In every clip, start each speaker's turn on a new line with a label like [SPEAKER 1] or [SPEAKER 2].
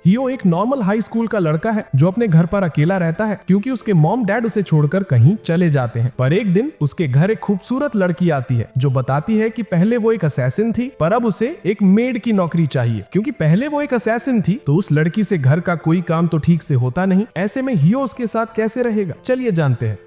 [SPEAKER 1] हियो एक normal high school का लड़का है जो अपने घर पर अकेला रहता है क्योंकि उसके मॉम डैड उसे छोड़कर कहीं चले जाते हैं। पर एक दिन उसके घर एक खूबसूरत लड़की आती है जो बताती है कि पहले वो एक असैसिन थी पर अब उसे एक मेड की नौकरी चाहिए, क्योंकि पहले वो एक असैसिन थी तो उस लड़की से घर का कोई काम तो ठीक से होता नहीं। ऐसे में हियो उसके साथ कैसे रहेगा, चलिए जानते हैं।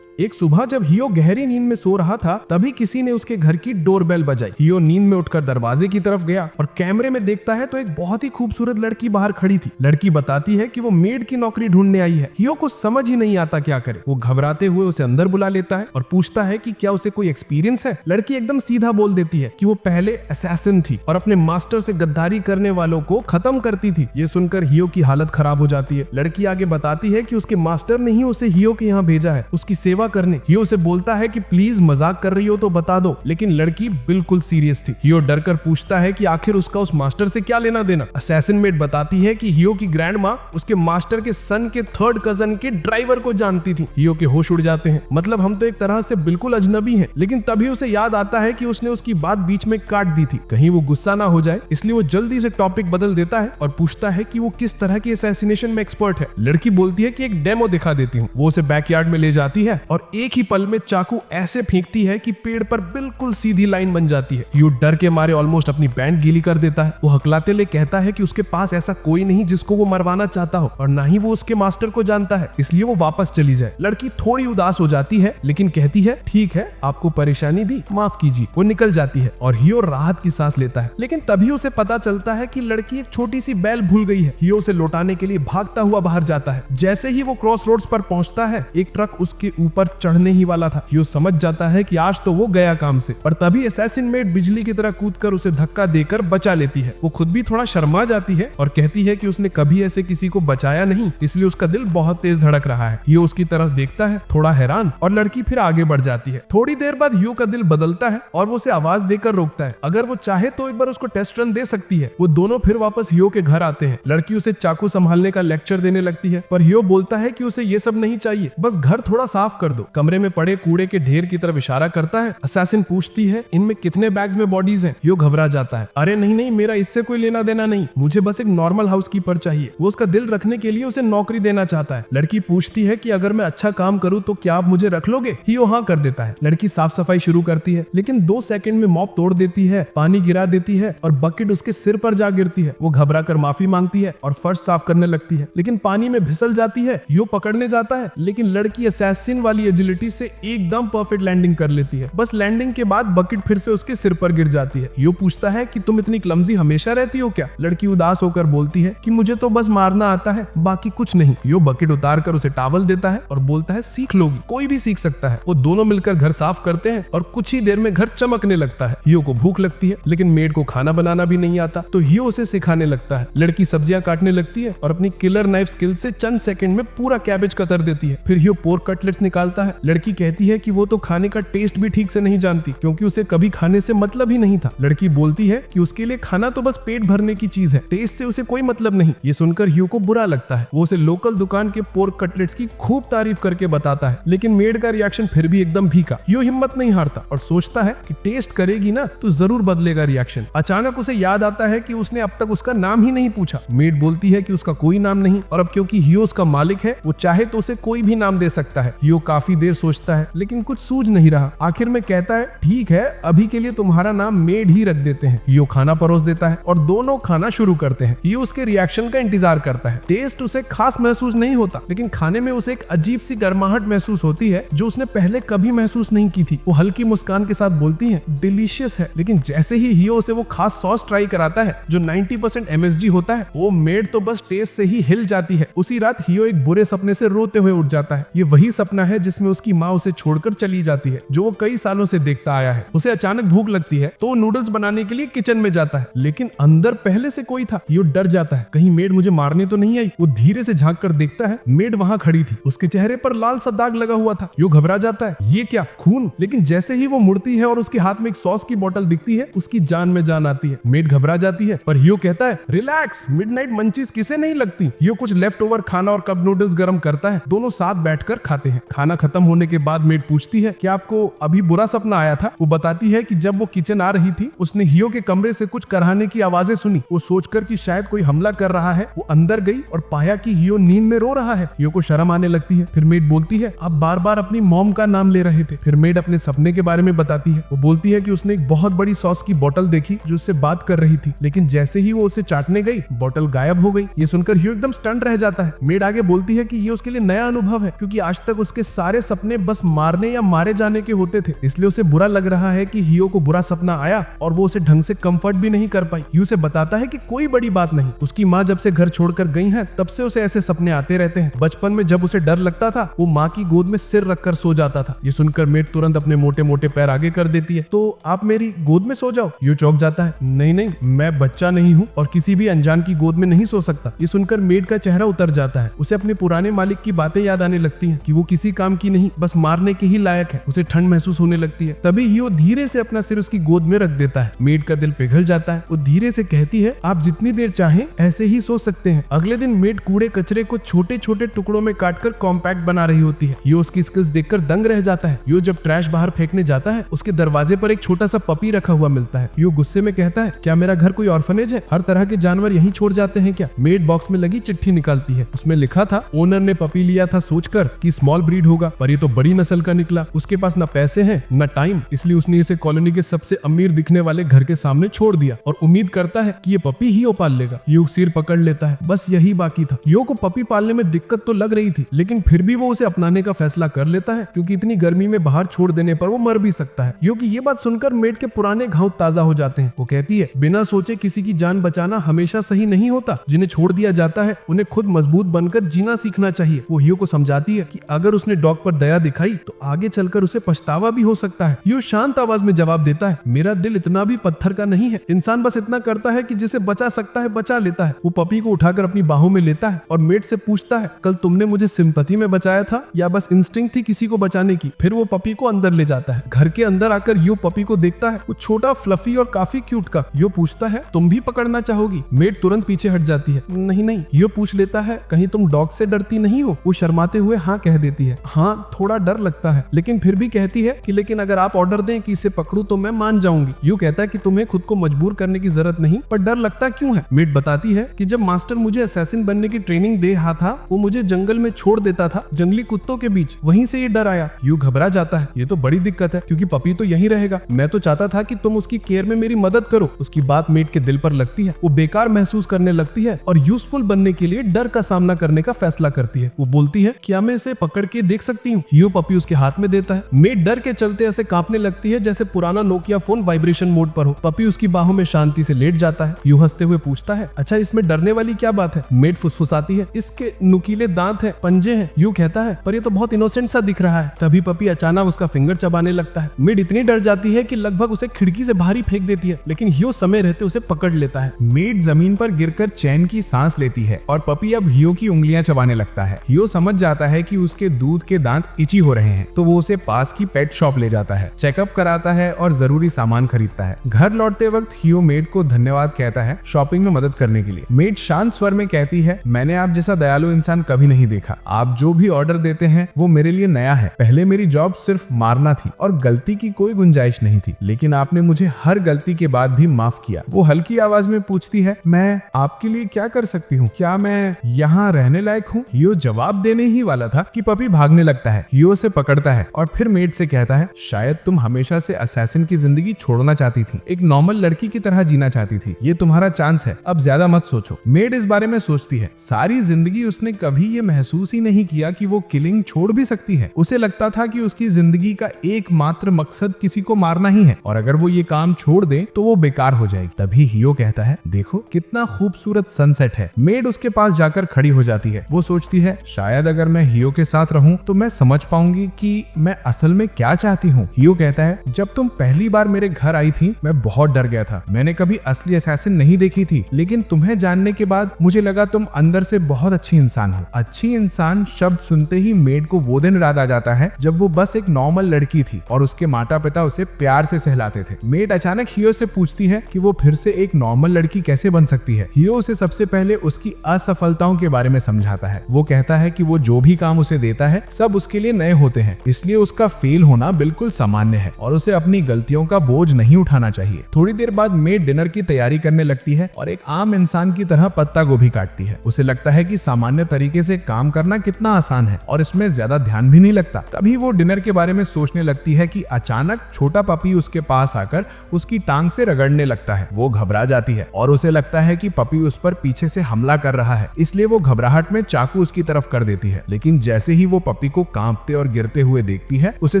[SPEAKER 1] एक सुबह जब हियो गहरी नींद में सो रहा था तभी किसी ने उसके घर की डोरबेल बजाई। हियो नींद में उठकर दरवाजे की तरफ गया और कैमरे में देखता है तो एक बहुत ही खूबसूरत लड़की बाहर खड़ी थी। लड़की बताती है कि वो मेड की नौकरी ढूंढने आई है। हियो को समझ ही नहीं आता क्या करे। वो घबराते हुए उसे अंदर बुला लेता है और पूछता है कि क्या उसे कोई एक्सपीरियंस है। लड़की एकदम सीधा बोल देती है कि वो पहले असैसिन थी और अपने मास्टर से गद्दारी करने वालों को खत्म करती थी। ये सुनकर हियो की हालत खराब हो जाती है। लड़की आगे बताती है कि उसके मास्टर ने ही उसे हियो के यहाँ भेजा है उसकी सेवा करने। हियो उसे बोलता है कि प्लीज मजाक कर रही हो तो बता दो, लेकिन लड़की बिल्कुल सीरियस थी। हियो डर कर पूछता है कि आखिर उसका उस मास्टर से क्या लेना देना। असैसिन मेड बताती है कि हियो की ग्रैंड माँ उसके मास्टर के सन के थर्ड कजन के ड्राइवर को जानती थी। हियो के होश उड़ जाते हैं, मतलब हम तो एक तरह से बिल्कुल अजनबी हैं। लेकिन तभी उसे याद आता है कि उसने उसकी बात बीच में काट दी थी, कहीं वो गुस्सा ना हो जाए, इसलिए वो जल्दी से टॉपिक बदल देता है और पूछता है कि वो किस तरह की असैसिनेशन में एक्सपर्ट है। लड़की बोलती है कि एक डेमो दिखा देती हूँ। वो उसे बैकयार्ड में ले जाती है और एक ही पल में चाकू ऐसे फेंकती है कि पेड़ पर बिल्कुल सीधी लाइन बन जाती है। हियो डर के मारे ऑलमोस्ट अपनी पैंट गीली कर देता है। वो हकलाते ले कहता है कि उसके पास ऐसा कोई नहीं जिसको वो मरवाना चाहता हो और ना ही वो उसके मास्टर को जानता है, इसलिए वो वापस चली जाए। लड़की थोड़ी उदास हो जाती है लेकिन कहती है ठीक है, आपको परेशानी दी, माफ कीजिए। वो निकल जाती है और हियो राहत की सांस लेता है। लेकिन तभी उसे पता चलता है कि लड़की एक छोटी सी बैल भूल गई है। हियो उसे लौटाने के लिए भागता हुआ बाहर जाता है। जैसे ही वो क्रॉस रोड्स पर पहुंचता है एक ट्रक उसके ऊपर चढ़ने ही वाला था। हियो समझ जाता है कि आज तो वो गया काम से, पर तभी असैसिन मेड बिजली की तरह कूदकर उसे धक्का देकर बचा लेती है। वो खुद भी थोड़ा शर्मा जाती है और कहती है कि उसने कभी ऐसे किसी को बचाया नहीं, इसलिए उसका दिल बहुत तेज धड़क रहा है। हियो उसकी तरफ देखता है थोड़ा हैरान और लड़की फिर आगे बढ़ जाती है। थोड़ी देर बाद हियो का दिल बदलता है और वो उसे आवाज देकर रोकता है। अगर वो चाहे तो एक बार उसको टेस्ट रन दे सकती है। वो दोनों फिर वापस हियो के घर आते हैं। लड़की उसे चाकू संभालने का लेक्चर देने लगती है पर हियो बोलता है कि उसे ये सब नहीं चाहिए, बस घर थोड़ा साफ कर दो। कमरे में पड़े कूड़े के ढेर की तरफ इशारा करता है। असैसिन पूछती है इनमें कितने बैग्स में बॉडीज हैं। हियो घबरा जाता है, अरे नहीं नहीं, मेरा इससे कोई लेना देना नहीं, मुझे बस एक नॉर्मल हाउसकीपर चाहिए। वो उसका दिल रखने के लिए उसे नौकरी देना चाहता है। लड़की पूछती है कि अगर मैं अच्छा काम करूं तो क्या आप मुझे रख लोगे। हियो हाँ कर देता है। लड़की साफ सफाई शुरू करती है लेकिन 2 सेकंड में मॉप तोड़ देती है, पानी गिरा देती है और बकेट उसके सिर पर जा गिरती है। वो घबरा कर माफी मांगती है और फर्श साफ करने लगती है लेकिन पानी में फिसल जाती है। हियो पकड़ने जाता है लेकिन लड़की असैसिन वाली एजिलिटी से एकदम परफेक्ट लैंडिंग कर लेती है। बस लैंडिंग के बाद बकेट फिर से उसके सिर पर गिर जाती है। हियो पूछता है कि तुम इतनी क्लमजी हमेशा रहती हो क्या। लड़की उदास होकर बोलती है कि मुझे तो बस मारना आता है, बाकी कुछ नहीं। हियो बकेट उतार कर उसे टॉवल देता है और बोलता है सीख लोगी, कोई भी सीख सकता है। वो दोनों मिलकर घर साफ करते हैं और कुछ ही देर में घर चमकने लगता है। हियो को भूख लगती है लेकिन मेड को खाना बनाना भी नहीं आता तो हियो उसे सिखाने लगता है। लड़की सब्जियां काटने लगती है और अपनी किलर नाइफ स्किल से चंद सेकंड में पूरा कैबेज कतर देती है। फिर हियो पोर्क कटलेट्स निकालता है। लड़की कहती है कि वो तो खाने का टेस्ट भी ठीक से नहीं जानती क्योंकि उसे कभी खाने से मतलब ही नहीं था। लड़की बोलती है कि उसके लिए खाना तो बस पेट भरने की चीज है, टेस्ट से उसे कोई मतलब नहीं। ये सुनकर हियो को बुरा लगता है। वो उसे लोकल दुकान के पोर्क कटलेट्स की खूब तारीफ करके बताता है लेकिन मेड का रिएक्शन फिर भी एकदम फीका। हियो हिम्मत नहीं हारता और सोचता है कि टेस्ट करेगी ना तो जरूर बदलेगा रिएक्शन। अचानक उसे याद आता है कि उसने अब तक उसका नाम ही नहीं पूछा। मेड बोलती है कि उसका कोई नाम नहीं और अब क्योंकि हियो उसका मालिक है वो चाहे तो उसे कोई भी नाम दे सकता है। हियो काफी देर सोचता है लेकिन कुछ सूझ नहीं रहा। आखिर में कहता है ठीक है, अभी के लिए तुम्हारा नाम मेड ही रख देते हैं। हियो खाना परोस देता है और दोनों खाना शुरू करते हैं। हियो उसके रिएक्शन का इंतजार करता है। टेस्ट उसे खास महसूस नहीं होता लेकिन खाने में उसे एक अजीब सी गर्माहट महसूस होती है जो उसने पहले कभी महसूस नहीं की थी। वो हल्की मुस्कान के साथ बोलती है डिलीशियस है। लेकिन जैसे ही हियो उसे वो खास सॉस ट्राई कराता है जो 90% MSG होता है, वो मेड तो बस टेस्ट से ही हिल जाती है। उसी रात हियो एक बुरे सपने से रोते हुए उठ जाता है। ये वही सपना है जिसमें उसकी माँ उसे छोड़कर चली जाती है जो वो कई सालों से देखता आया है। उसे अचानक भूख लगती है तो वो नूडल्स बनाने के लिए किचन में जाता है लेकिन अंदर पहले से कोई था। हियो डर जाता है, कहीं मेड मुझे मारने तो नहीं आई। वो धीरे से झांक कर देखता है, मेड वहां खड़ी थी। उसके चेहरे पर लाल सा दाग लगा हुआ था। हियो घबरा जाता है, ये क्या, खून। लेकिन जैसे ही वो मुड़ती है और उसके हाथ में एक सॉस की बोतल दिखती है उसकी जान में जान आती है। मेड घबरा जाती है पर हियो कहता है रिलैक्स, मिडनाइट मंचीज किसे नहीं लगती। हियो कुछ लेफ्ट ओवर खाना और कप नूडल्स गर्म करता है। दोनों साथ बैठकर खाते हैं। खाना खाना खत्म होने के बाद मेड पूछती है कि आपको अभी बुरा सपना आया था। वो बताती है कि जब वो किचन आ रही थी उसने हियो के कमरे से कुछ कराहने की आवाजें सुनी। वो सोचकर कि शायद कोई हमला कर रहा है वो अंदर गई और पाया कि हियो नींद में रो रहा है। हियो को शर्म आने लगती है। फिर मेड बोलती है आप बार बार अपनी मॉम का नाम ले रहे थे। फिर मेड अपने सपने के बारे में बताती है। वो बोलती है कि उसने एक बहुत बड़ी सॉस की बोतल देखी जो उससे बात कर रही थी, लेकिन जैसे ही वो उसे चाटने गई बोतल गायब हो गई। ये सुनकर हियो एकदम स्टंट रह जाता है। मेड आगे बोलती है कि ये उसके लिए नया अनुभव है क्योंकि आज तक उसके सारे सपने बस मारने या मारे जाने के होते थे, इसलिए उसे बुरा लग रहा है कि हियो को बुरा सपना आया और वो उसे ढंग से कंफर्ट भी नहीं कर पाई। हियो से बताता है कि कोई बड़ी बात नहीं, उसकी माँ जब से घर छोड़कर गई है तब से उसे ऐसे सपने आते रहते हैं। बचपन में जब उसे डर लगता था वो माँ की गोद में सिर रखकर सो जाता था। ये सुनकर मेड तुरंत अपने मोटे मोटे पैर आगे कर देती है। तो आप मेरी गोद में सो जाओ। हियो चौंक जाता है। नहीं नहीं, मैं बच्चा नहीं हूँ और किसी भी अनजान की गोद में नहीं सो सकता। ये सुनकर मेड का चेहरा उतर जाता है। उसे अपने पुराने मालिक की बातें याद आने लगती हैं कि वो किसी काम की नहीं बस मारने के ही लायक है। उसे ठंड महसूस होने लगती है। तभी हियो धीरे से अपना सिर उसकी गोद में रख देता है। मेड का दिल पिघल जाता है। वो धीरे से कहती है आप जितनी देर चाहें ऐसे ही सो सकते हैं। अगले दिन मेड कूड़े कचरे को छोटे छोटे टुकड़ों में काटकर कॉम्पैक्ट बना रही होती है। हियो उसकी स्किल्स देखकर दंग रह जाता है। हियो जब ट्रैश बाहर फेंकने जाता है उसके दरवाजे पर एक छोटा सा पपी रखा हुआ मिलता है। हियो गुस्से में कहता है क्या मेरा घर कोई ऑर्फनेज है? हर तरह के जानवर यहीं छोड़ जाते हैं क्या? मेड बॉक्स में लगी चिट्ठी निकालती है। उसमें लिखा था ओनर ने पपी लिया था सोचकर कि स्मॉल ब्रीड होगा, पर ये तो बड़ी नस्ल का निकला। उसके पास न पैसे हैं न टाइम, इसलिए उसने इसे कॉलोनी के सबसे अमीर दिखने वाले घर के सामने छोड़ दिया और उम्मीद करता है कि ये पपी ही पाल लेगा। हियो सिर पकड़ लेता है। बस यही बाकी था। हियो को पपी पालने में दिक्कत तो लग रही थी, लेकिन फिर भी वो उसे अपनाने का फैसला कर लेता है क्योंकि इतनी गर्मी में बाहर छोड़ देने पर वो मर भी सकता है। हियो की ये बात सुनकर मेड के पुराने घाव ताजा हो जाते हैं। वो कहती है बिना सोचे किसी की जान बचाना हमेशा सही नहीं होता। जिन्हें छोड़ दिया जाता है उन्हें खुद मजबूत बनकर जीना सीखना चाहिए। वो हियो को समझाती है कि अगर उसने डॉग पर दया दिखाई तो आगे चलकर उसे पछतावा भी हो सकता है। हियो शांत आवाज में जवाब देता है मेरा दिल इतना भी पत्थर का नहीं है। इंसान बस इतना करता है कि जिसे बचा सकता है बचा लेता है। वो पपी को उठाकर अपनी बाहों में लेता है और मेड से पूछता है कल तुमने मुझे सिंपैथी में बचाया था या बस इंस्टिंक्ट थी किसी को बचाने की? फिर वो पपी को अंदर ले जाता है। घर के अंदर आकर हियो पपी को देखता है। वो छोटा फ्लफी और काफी क्यूट का। हियो पूछता है तुम भी पकड़ना चाहोगी? मेड तुरंत पीछे हट जाती है। नहीं नहीं। हियो पूछ लेता है कहीं तुम डॉग से डरती नहीं हो? वो शर्माते हुए हाँ कह देती है। हाँ थोड़ा डर लगता है, लेकिन फिर भी कहती है कि लेकिन अगर आप ऑर्डर दें कि इसे पकड़ूं तो मैं मान जाऊंगी। हियो कहता है कि तुम्हें खुद को मजबूर करने की जरूरत नहीं, पर डर लगता क्यों है? मेड बताती है कि जब मास्टर मुझे असैसिन बनने की ट्रेनिंग दे रहा था वो मुझे जंगल में छोड़ देता था जंगली कुत्तों के बीच, वहीं से ये डर आया। हियो घबरा जाता है। ये तो बड़ी दिक्कत है क्योंकि पपी तो यहीं रहेगा। मैं तो चाहता था कि तुम उसकी केयर में मेरी मदद करो। उसकी बात मेड के दिल पर लगती है। वो बेकार महसूस करने लगती है और यूजफुल बनने के लिए डर का सामना करने का फैसला करती है। वो बोलती है क्या मैं इसे पकड़ के देख सकती हूँ? हियो पपी उसके हाथ में देता है। मेड डर के चलते ऐसे कांपने लगती है जैसे पुराना नोकिया फोन वाइब्रेशन मोड पर हो। पपी उसकी बाहों में शांति से लेट जाता है। हियो हंसते हुए पूछता है अच्छा इसमें डरने वाली क्या बात है? मेड फुसफुसाती है इसके नुकीले दांत हैं, पंजे हैं। हियो कहता है पर ये तो बहुत इनोसेंट सा दिख रहा है। तभी पपी अचानक उसका फिंगर चबाने लगता है। मेड इतनी डर जाती है कि लगभग उसे खिड़की से बाहर ही फेंक देती है, लेकिन हियो समय रहते उसे पकड़ लेता है।
[SPEAKER 2] मेड जमीन पर गिरकर चैन की सांस लेती है और पपी अब हियो की उंगलियां चबाने लगता है। हियो समझ जाता है कि उसके दूध के दांत इची हो रहे हैं, तो वो उसे पास की पेट शॉप ले जाता है, चेकअप कराता है और जरूरी सामान खरीदता है। घर लौटते वक्त हियो मेड को धन्यवाद कहता है शॉपिंग में मदद करने के लिए। मेड शांत स्वर में कहती है मैंने आप जैसा दयालु इंसान कभी नहीं देखा। आप जो भी ऑर्डर देते हैं वो मेरे लिए नया है। पहले मेरी जॉब सिर्फ मारना थी और गलती की कोई गुंजाइश नहीं थी, लेकिन आपने मुझे हर गलती के बाद भी माफ किया। वो हल्की आवाज में पूछती है मैं आपके लिए क्या कर सकती हूँ? क्या मैं यहाँ रहने लायक हूँ? हियो जवाब देने ही वाला था कि पपी भागने लगता है। हियो से पकड़ता है और फिर मेड से कहता है शायद तुम हमेशा से असैसिन की जिंदगी छोड़ना चाहती थी, एक नॉर्मल लड़की की तरह जीना चाहती थी। ये तुम्हारा चांस है, अब ज्यादा मत सोचो। मेड इस बारे में सोचती है। सारी जिंदगी उसने कभी ये महसूस ही नहीं किया कि वो किलिंग छोड़ भी सकती है। उसे लगता था कि उसकी जिंदगी का एकमात्र मकसद किसी को मारना ही है और अगर वो ये काम छोड़ दे तो वो बेकार हो जाएगी। तभी हियो कहता है देखो कितना खूबसूरत सनसेट है। मेड उसके पास जाकर खड़ी हो जाती है। वो सोचती है शायद अगर मैं हियो के साथ रहूं तो मैं समझ पाऊंगी कि मैं असल में क्या चाहती हूँ। हियो कहता है जब तुम पहली बार मेरे घर आई थी मैं बहुत डर गया था। मैंने कभी असली असैसिन नहीं देखी थी, लेकिन तुम्हें जानने के बाद मुझे लगा तुम अंदर से बहुत अच्छी इंसान हो। अच्छी इंसान शब्द सुनते ही मेड को वो दिन याद आ जाता है जब वो बस एक नॉर्मल लड़की थी और उसके माता पिता उसे प्यार से सहलाते थे। मेड अचानक हियो से पूछती है कि वो फिर से एक नॉर्मल लड़की कैसे बन सकती है। हियो उसे सबसे पहले उसकी असफलताओं के बारे में समझाता है। वो कहता है कि वो जो भी काम उसे देता है सब सब उसके लिए नए होते हैं, इसलिए उसका फेल होना बिल्कुल सामान्य है और उसे अपनी गलतियों का बोझ नहीं उठाना चाहिए। थोड़ी देर बाद मेड डिनर की तैयारी करने लगती है और एक आम इंसान की तरह पत्ता गोभी काटती है। उसे लगता है कि सामान्य तरीके से काम करना कितना आसान है और इसमें ज्यादा ध्यान भी नहीं लगता। तभी वो डिनर के बारे में सोचने लगती है कि अचानक छोटा पपी उसके पास आकर उसकी टांग से रगड़ने लगता है। वो घबरा जाती है और उसे लगता है कि पपी उस पर पीछे से हमला कर रहा है, इसलिए वो घबराहट में चाकू उसकी तरफ कर देती है। लेकिन जैसे ही वो पपी को कांपते और गिरते हुए देखती है, उसे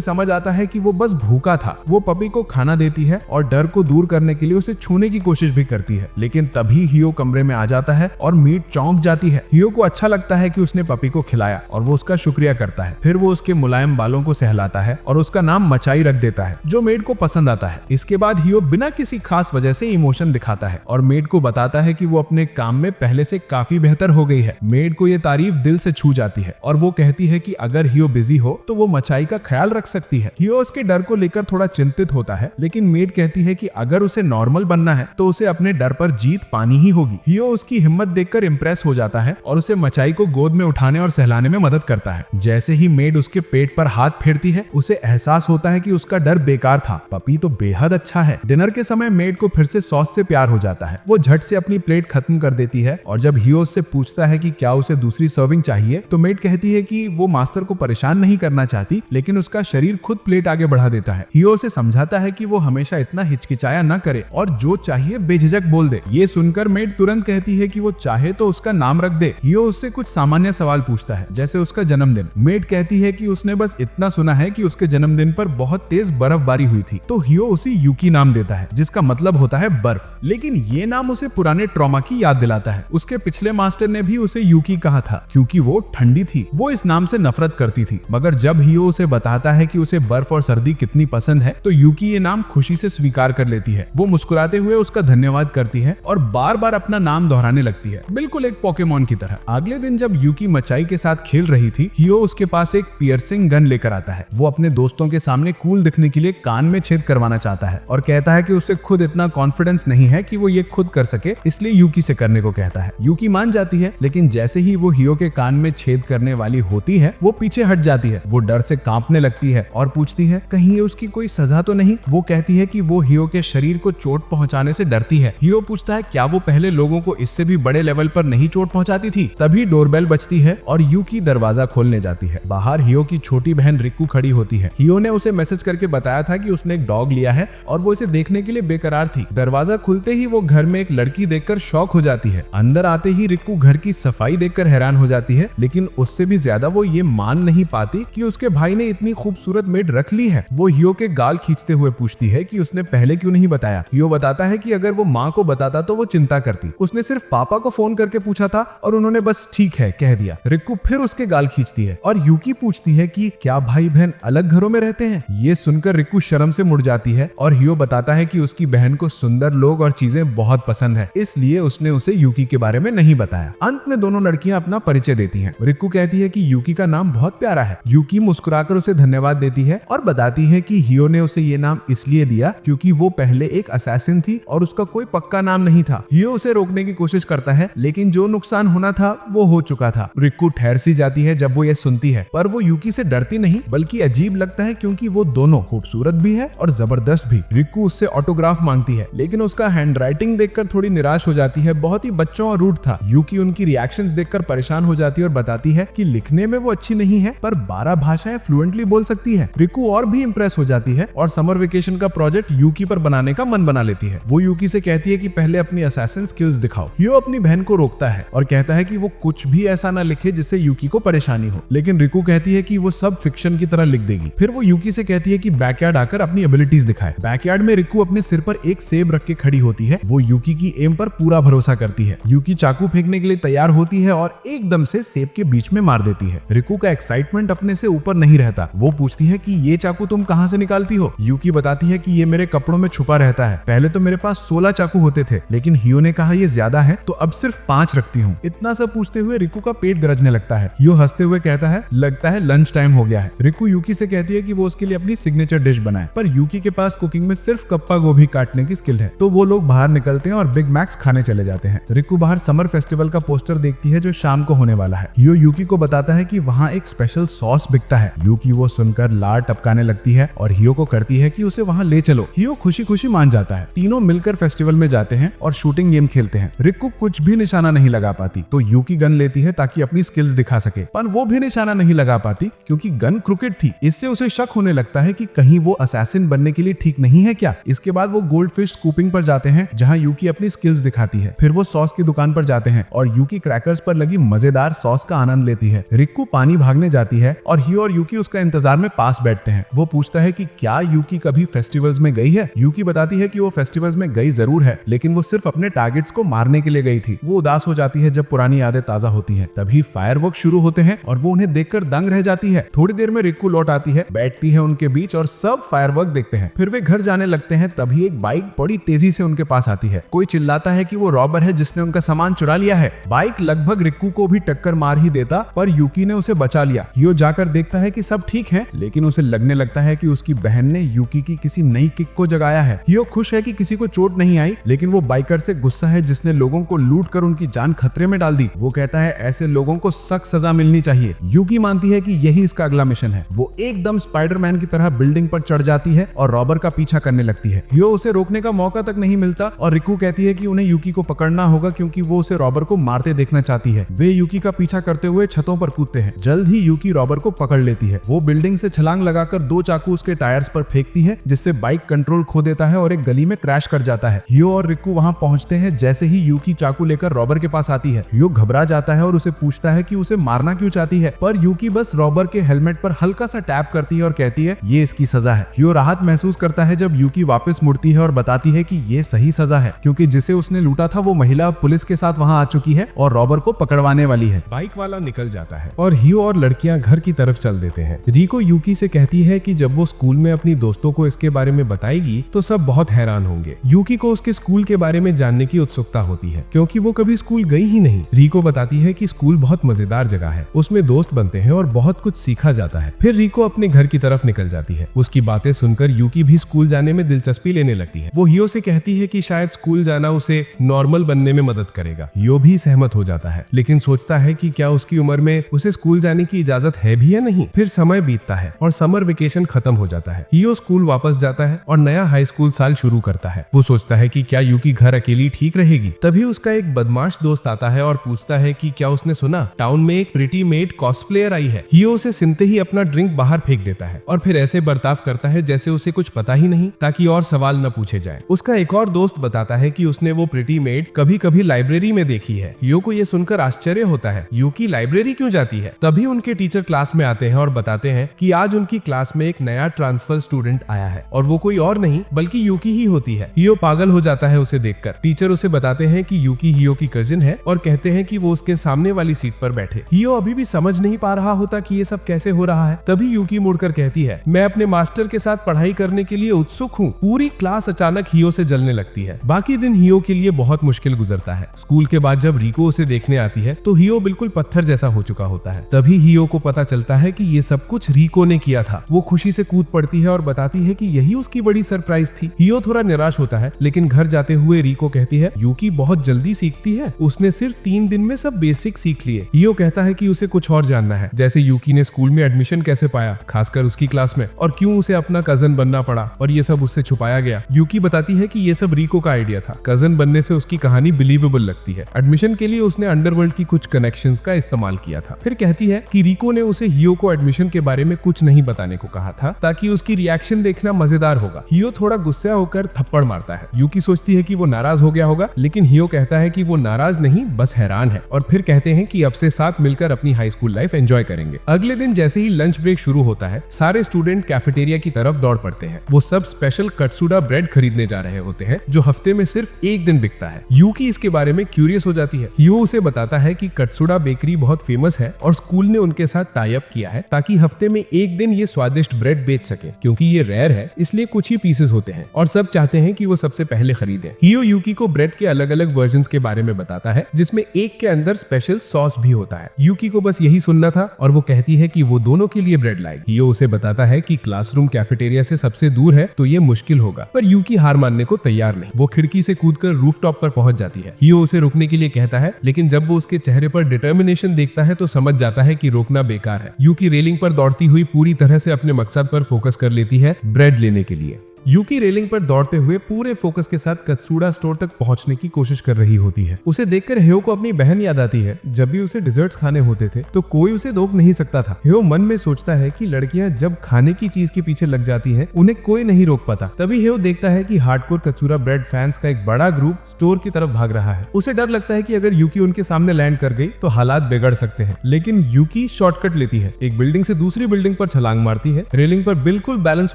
[SPEAKER 2] समझ आता है कि वो बस भूखा था। वो पपी को खाना देती है और डर को दूर करने के लिए उसे छूने की कोशिश भी करती है, लेकिन तभी हियो कमरे में आ जाता है और मीट चौंक जाती है। हियो को अच्छा लगता है कि उसने पपी को खिलाया और वो उसका शुक्रिया करता है। फिर वो उसके मुलायम बालों को सहलाता है और उसका नाम मचाई रख देता है, जो मेड को पसंद आता है। इसके बाद हियो बिना किसी खास वजह से इमोशन दिखाता है और मेड को बताता है कि वो अपने काम में पहले से काफी बेहतर हो गई है। मेड को ये तारीफ दिल से छू जाती है और वो कहती है कि अगर हियो बिजी हो तो वो मचाई का ख्याल रख सकती है। हियो उसके डर को लेकर थोड़ा चिंतित होता है, लेकिन मेड कहती है कि अगर उसे नॉर्मल बनना है तो उसे अपने डर पर जीत पानी ही होगी। हियो उसकी हिम्मत देखकर इंप्रेस हो जाता है और उसे मचाई को गोद में उठाने और सहलाने में मदद करता है। जैसे ही मेड उसके पेट पर हाथ फेरती है, उसे एहसास होता है कि उसका डर बेकार था, पपी तो बेहद अच्छा है। डिनर के समय मेड को फिर से सॉस से प्यार हो जाता है। वो झट से अपनी प्लेट खत्म कर देती है और जब हियो उससे पूछता है कि क्या उसे दूसरी सर्विंग चाहिए, तो मेड कहती है कि वो मास्टर को परेशान नहीं करना चाहती, लेकिन उसका शरीर खुद प्लेट आगे बढ़ा देता है। हियो उसे समझाता है कि वो हमेशा इतना हिचकिचाया न करे और जो चाहिए बेझिझक बोल दे। ये सुनकर मेड तुरंत कहती है कि वो चाहे तो उसका नाम रख दे। हियो उससे कुछ सामान्य सवाल पूछता है, जैसे उसका जन्मदिन। मेड कहती है कि उसने बस इतना सुना है कि उसके जन्मदिन पर बहुत तेज बर्फबारी हुई थी, तो हियो उसे यूकी नाम देता है, जिसका मतलब होता है बर्फ। लेकिन ये नाम उसे पुराने ट्रॉमा की याद दिलाता है। उसके पिछले मास्टर ने भी उसे यूकी कहा था क्योंकि वो ठंडी थी। वो इस नाम से नफरत करती थी, मगर जब हियो उसे बताता है कि उसे बर्फ और सर्दी कितनी पसंद है, तो यूकी ये नाम खुशी से स्वीकार कर लेती है। वो मुस्कुराते हुए उसका धन्यवाद करती है और बार बार अपना नाम दोहराने लगती है, बिल्कुल एक पोकेमॉन की तरह। अगले दिन जब यूकी मचाई के साथ खेल रही थी, हियो उसके पास एक पियर्सिंग गन लेकर आता है। वो अपने दोस्तों के सामने कूल दिखने के लिए कान में छेद करवाना चाहता है और कहता है कि उसे खुद इतना कॉन्फिडेंस नहीं है कि वो ये खुद कर सके, इसलिए यूकी से करने को कहता है। यूकी मान जाती है, लेकिन जैसे ही वो हियो के कान में छेद करने वाली होती है, वो पीछे हट जाती है। वो डर से कांपने लगती है और पूछती है कहीं ये उसकी कोई सजा तो नहीं। वो कहती है कि वो हियो के शरीर को चोट पहुंचाने से डरती है। हियो पूछता है क्या वो पहले लोगों को इससे भी बड़े लेवल पर नहीं चोट पहुंचाती थी। तभी डोरबेल बजती है और यूकी दरवाजा खोलने जाती है। बाहर हियो की छोटी बहन रिक्कू खड़ी होती है। हियो ने उसे मैसेज करके बताया था कि उसने एक डॉग लिया है और वो इसे देखने के लिए बेकरार थी। दरवाजा खुलते ही वो घर में एक लड़की देखकर शॉक हो जाती है। अंदर आते ही रिक्कू घर की सफाई देखकर हैरान हो जाती है, लेकिन उससे भी ज्यादा वो ये मान नहीं पाती कि उसके भाई ने इतनी खूबसूरत मेड रख ली है। वो हियो के गाल खींचते हुए पूछती है कि उसने पहले क्यों नहीं बताया। हियो बताता है कि अगर वो माँ को बताता तो वो चिंता करती। उसने सिर्फ पापा को फोन करके पूछा था और उन्होंने बस ठीक है कह दिया। रिक्कू फिर उसके गाल खींचती है और यूकी पूछती है कि क्या भाई बहन अलग घरों में रहते हैं। ये सुनकर रिक्कू शर्म से मुड़ जाती है और हियो बताता है कि उसकी बहन को सुंदर लोग और चीजें बहुत पसंद है, इसलिए उसने उसे यूकी के बारे में नहीं बताया। अंत में दोनों लड़कियां अपना परिचय देती हैं। रिक्कू कहती है कि यूकी का नाम बहुत प्यारा है। यूकी मुस्कुराकर उसे धन्यवाद देती है और बताती है कि हियो ने उसे ये नाम इसलिए दिया क्योंकि वो पहले एक असैसिन थी और उसका कोई पक्का नाम नहीं था। हियो उसे रोकने की कोशिश करता है, लेकिन जो नुकसान होना था वो हो चुका था। रिक्कू ठहर सी जाती है जब वो ये सुनती है, पर वो यूकी से डरती नहीं बल्कि अजीब लगता है क्योंकि वो दोनों खूबसूरत भी है और जबरदस्त भी। रिक्कू उससे ऑटोग्राफ मांगती है, लेकिन उसका हैंडराइटिंग देखकर थोड़ी निराश हो जाती है। बहुत ही बच्चों और रूड था। यूकी उनकी रिएक्शंस देखकर परेशान हो जाती है और बताती है कि लिखने में वो अच्छी नहीं है, पर 12 भाषाएं फ्लुएंटली बोल सकती है। रिक्कू और भी इंप्रेस हो जाती है और समर वेकेशन का प्रोजेक्ट यूकी पर बनाने का मन बना लेती है। वो यूकी से कहती है कि पहले अपनी असैसिन स्किल्स दिखाओ। हियो अपनी बहन को रोकता है और कहता है कि वो कुछ भी ऐसा ना लिखे जिससे यूकी को परेशानी हो, लेकिन रिक्कू कहती है कि वो सब फिक्शन की तरह लिख देगी। फिर वो यूकी से कहती है कि बैकयार्ड आकर अपनी एबिलिटीज दिखाए। बैकयार्ड में रिक्कू अपने सिर पर एक सेब रख के खड़ी होती है। वो यूकी की एम पर पूरा भरोसा करती है। यूकी चाकू फेंकने के लिए तैयार होती है और एकदम से सेब के बीच में मार देती है। रिक्कू का एक्साइटमेंट अपने से ऊपर नहीं रहता। वो पूछती है कि ये चाकू तुम कहां से निकालती हो। यूकी बताती है कि ये मेरे कपड़ों में छुपा रहता है। पहले तो मेरे पास 16 चाकू होते थे, लेकिन हियो ने कहा ये ज्यादा है तो अब सिर्फ 5 रखती हूँ। इतना सब पूछते हुए रिक्कू का पेट गरजने लगता है। हियो हंसते हुए कहता है लगता है लंच टाइम हो गया है। रिक्कू यूकी से कहती है कि वो उसके लिए अपनी सिग्नेचर डिश बनाए, पर यूकी के पास कुकिंग में सिर्फ कप्पा गोभी काटने की स्किल है। तो वो लोग बाहर निकलते हैं और बिग मैक्स खाने चले जाते हैं। रिक्कू बाहर समर फेस्टिवल का पोस्टर देखती है जो शाम को होने वाला है। हियो यूकी को बताता है कि वहाँ एक स्पेशल सॉस बिकता है। यूकी वो सुनकर लार टपकाने लगती है और हियो को करती है कि उसे वहाँ ले चलो। हियो खुशी खुशी मान जाता है। तीनों मिलकर फेस्टिवल में जाते हैं और शूटिंग गेम खेलते हैं। रिक्कू कुछ भी निशाना नहीं लगा पाती तो यूकी गन लेती है ताकि अपनी स्किल्स दिखा सके, पर वो भी निशाना नहीं लगा पाती क्योंकि गन क्रुकेड थी। इससे उसे शक होने लगता है कि कहीं वो असैसिन बनने के लिए ठीक नहीं है क्या। इसके बाद वो गोल्ड फिश स्कूपिंग पर जाते हैं जहाँ यूकी अपनी स्किल्स दिखाती है। फिर वो सॉस की दुकान पर जाते हैं और यूकी क्रैकर्स पर लगी मजेदार सॉस का आनंद लेती है। रिक्कू पानी भागने जाती है और हियो और यूकी उसका इंतजार में पास बैठते हैं। वो पूछता है कि क्या यूकी कभी फेस्टिवल्स में गई है। यूकी बताती है कि वो फेस्टिवल्स में गई जरूर है, लेकिन वो सिर्फ अपने टारगेट्स को मारने के लिए गई थी। वो उदास हो जाती है जब पुरानी यादें ताजा होती हैं। तभी फायरवर्क शुरू होते हैं और वो उन्हें देखकर दंग रह जाती है। थोड़ी देर में रिक्कू लौट आती है, बैठती है उनके बीच और सब फायरवर्क देखते हैं। फिर वे घर जाने लगते हैं। तभी एक बाइक बड़ी तेजी से उनके पास आती है। कोई चिल्लाता है कि वो रॉबर है जिसने उनका सामान चुरा लिया है। बाइक लगभग रिक्कू को भी टक्कर मार ही देता, पर यूकी ने उसे बचा लिया। हियो जाकर देखता है कि सब ठीक है, लेकिन उसे लगने लगता है कि उसकी बहन ने यूकी की किसी नई किक को जगाया है। हियो खुश है कि किसी को चोट नहीं आई, लेकिन वो बाइकर से गुस्सा है जिसने लोगों को लूट कर उनकी जान खतरे में डाल दी। वो कहता है ऐसे लोगों को सख्त सजा मिलनी चाहिए। यूकी मानती है कि यही इसका अगला मिशन है। वो एकदम स्पाइडरमैन की तरह बिल्डिंग पर चढ़ जाती है और रॉबर का पीछा करने लगती है। हियो उसे रोकने का मौका तक नहीं मिलता और रिक्कू कहती है कि उन्हें यूकी को पकड़ना होगा क्योंकि वो उसे रॉबर को मारते देखना चाहती है। वे यूकी का पीछा करते हुए छतों पर कूदते हैं। जल्द ही यूकी रॉबर को पकड़ लेती है। वो बिल्डिंग से छलांग लगाकर 2 चाकू उसके टायर्स पर फेंकती है, जिससे बाइक कंट्रोल खो देता है और एक गली में क्रैश कर जाता है। हियो और रिक्कू वहां पहुंचते हैं। जैसे ही यूकी चाकू लेकर रॉबर के पास आती है, हियो घबरा जाता है और उसे पूछता है कि उसे मारना क्यों चाहती है, पर यूकी बस रॉबर के हेलमेट पर हल्का सा टैप करती है और कहती है ये इसकी सजा है। हियो राहत महसूस करता है जब यूकी वापस मुड़ती है और बताती है कि ये सही सजा है क्योंकि जिसे उसने लूटा था वो महिला पुलिस के साथ वहां आ चुकी है और रॉबर को पकड़वाने वाली है।
[SPEAKER 1] बाइक वाला निकल जाता है और हियो और लड़कियां घर की तरफ चल देते हैं। रिको यूकी से कहती है कि जब वो स्कूल में अपनी दोस्तों को इसके बारे में बताएगी तो सब बहुत हैरान होंगे। यूकी को उसके स्कूल के बारे में जानने की उत्सुकता होती है क्योंकि वो कभी स्कूल गई ही नहीं। रिको बताती है कि स्कूल बहुत मजेदार जगह है, उसमें दोस्त बनते हैं और बहुत कुछ सीखा जाता है। फिर रिको अपने घर की तरफ निकल जाती है। उसकी बातें सुनकर यूकी भी स्कूल जाने में दिलचस्पी लेने लगती है। वो हियो से कहती है कि शायद स्कूल जाना उसे नॉर्मल बनने में मदद करेगा। हियो भी सहमत हो जाता है, लेकिन सोचता है कि क्या उसकी उम्र में उसे स्कूल जाने की इजाजत है भी या नहीं। फिर समय बीतता है और समर वेकेशन खत्म हो जाता है। हियो स्कूल वापस जाता है और नया हाई स्कूल साल शुरू करता है। वो सोचता है कि क्या यूकी घर अकेली ठीक रहेगी। तभी उसका एक बदमाश दोस्त आता है और पूछता है कि क्या उसने सुना टाउन में एक प्रिटी मेड कॉस्प्लेयर आई है। हियो उसे सुनते ही अपना ड्रिंक बाहर फेंक देता है और फिर ऐसे बर्ताव करता है जैसे उसे कुछ पता ही नहीं, ताकि और सवाल न पूछे जाए। उसका एक और दोस्त बताता है कि उसने वो प्रिटी मेड कभी कभी लाइब्रेरी में देखी है। हियो को ये सुनकर आश्चर्य होता है, यूकी लाइब्रेरी क्यों जाती है। तभी उनके टीचर क्लास में आते हैं और बताते हैं कि आज उनकी क्लास में एक नया ट्रांसफर स्टूडेंट आया है और वो कोई और नहीं बल्कि यूकी ही होती है। हियो पागल हो जाता है उसे देखकर। टीचर उसे बताते हैं कि यूकी हियो की कजिन है और कहते हैं कि वो उसके सामने वाली सीट पर बैठे। हियो अभी भी समझ नहीं पा रहा होता कि ये सब कैसे हो रहा है। तभी यूकी मुड़कर कहती है मैं अपने मास्टर के साथ पढ़ाई करने के लिए उत्सुक हूँ। पूरी क्लास अचानक हियो से जलने लगती है। बाकी दिन हियो के लिए बहुत मुश्किल गुजरता है। स्कूल के बाद जब रिको उसे देखने आती है तो हियो बिल्कुल पत्थर जैसा हो चुका होता है। तभी हियो को पता चलता है कि ये सब कुछ रिको ने किया था। वो खुशी से कूद पड़ती है और बताती है कि यही उसकी बड़ी सरप्राइज थी। हियो थोड़ा निराश होता है, लेकिन घर जाते हुए रिको कहती है यूकी बहुत जल्दी सीखती है, उसने सिर्फ 3 दिन में सब बेसिक सीख लिए। हियो कहता है कि उसे कुछ और जानना है, जैसे यूकी ने स्कूल में एडमिशन कैसे पाया, खासकर उसकी क्लास में, और क्यों उसे अपना कजन बनना पड़ा और ये सब उससे छुपाया गया। यूकी बताती है कि ये सब रिको का आइडिया था। कजन बनने से उसकी कहानी बिलीवेबल लगती है। एडमिशन के लिए उसने अंडरवर्ल्ड की कुछ कनेक्शंस का इस्तेमाल किया था। फिर कहती है कि रिको ने उसे हियो को एडमिशन के बारे में कुछ नहीं बताने को कहा था ताकि उसकी रिएक्शन देखना मजेदार होगा। हियो थोड़ा गुस्सा होकर थप्पड़ मारता है। यूकी सोचती है कि वो नाराज हो गया होगा, लेकिन हियो कहता है कि वो नाराज नहीं बस हैरान है, और फिर कहते हैं कि अब से साथ मिलकर अपनी हाई स्कूल लाइफ एंजॉय करेंगे। अगले दिन जैसे ही लंच ब्रेक शुरू होता है, सारे स्टूडेंट कैफेटेरिया की तरफ दौड़ पड़ते हैं। वो सब स्पेशल कटसुडा ब्रेड खरीदने जा रहे होते हैं जो हफ्ते में सिर्फ एक दिन बिकता है। यूकी इसके बारे में क्यूरियस हो जाती है। हियो उसे बताता है कि कटसुडा बेकरी बहुत फेमस है और स्कूल ने उनके साथ टाई अप किया है ताकि हफ्ते में एक दिन ये स्वादिष्ट ब्रेड बेच सके। क्योंकि ये रेयर है इसलिए कुछ ही पीसेस होते हैं और सब चाहते हैं कि वो सबसे पहले खरीदें। हियो यूकी को ब्रेड के अलग अलग वर्जन्स के बारे में बताता है जिसमें एक के अंदर स्पेशल सॉस भी होता है। यूकी को बस यही सुनना था और वो कहती है कि वो दोनों के लिए ब्रेड लाएगी। हियो उसे बताता है कि क्लासरूम कैफेटेरिया से सबसे दूर है तो ये मुश्किल होगा, पर यूकी हार मानने को तैयार नहीं। वो खिड़की से कूदकर रूफटॉप पर पहुंच जाती है। हियो उसे रुकने के लिए कहता है, लेकिन जब वो उसके चेहरे पर डिटर्मिनेशन देखता है तो समझ जाता है कि रोकने रोकना बेकार है। यूकी रेलिंग पर दौड़ती हुई पूरी तरह से अपने मकसद पर फोकस कर लेती है, ब्रेड लेने के लिए। यूकी रेलिंग पर दौड़ते हुए पूरे फोकस के साथ कत्सुडा स्टोर तक पहुंचने की कोशिश कर रही होती है। उसे देखकर हेयो को अपनी बहन याद आती है। जब भी उसे डिजर्ट्स खाने होते थे तो कोई उसे रोक नहीं सकता था। हेयो मन में सोचता है कि लड़कियां जब खाने की चीज के पीछे लग जाती हैं, उन्हें कोई नहीं रोक पाता। तभी हेयो देखता है कि हार्डकोर कत्सुडा ब्रेड फैंस का एक बड़ा ग्रुप स्टोर की तरफ भाग रहा है। उसे डर लगता है कि अगर यूकी उनके सामने लैंड कर गई तो हालात बिगड़ सकते हैं, लेकिन यूकी शॉर्टकट लेती है, एक बिल्डिंग से दूसरी बिल्डिंग पर छलांग मारती है, रेलिंग पर बिल्कुल बैलेंस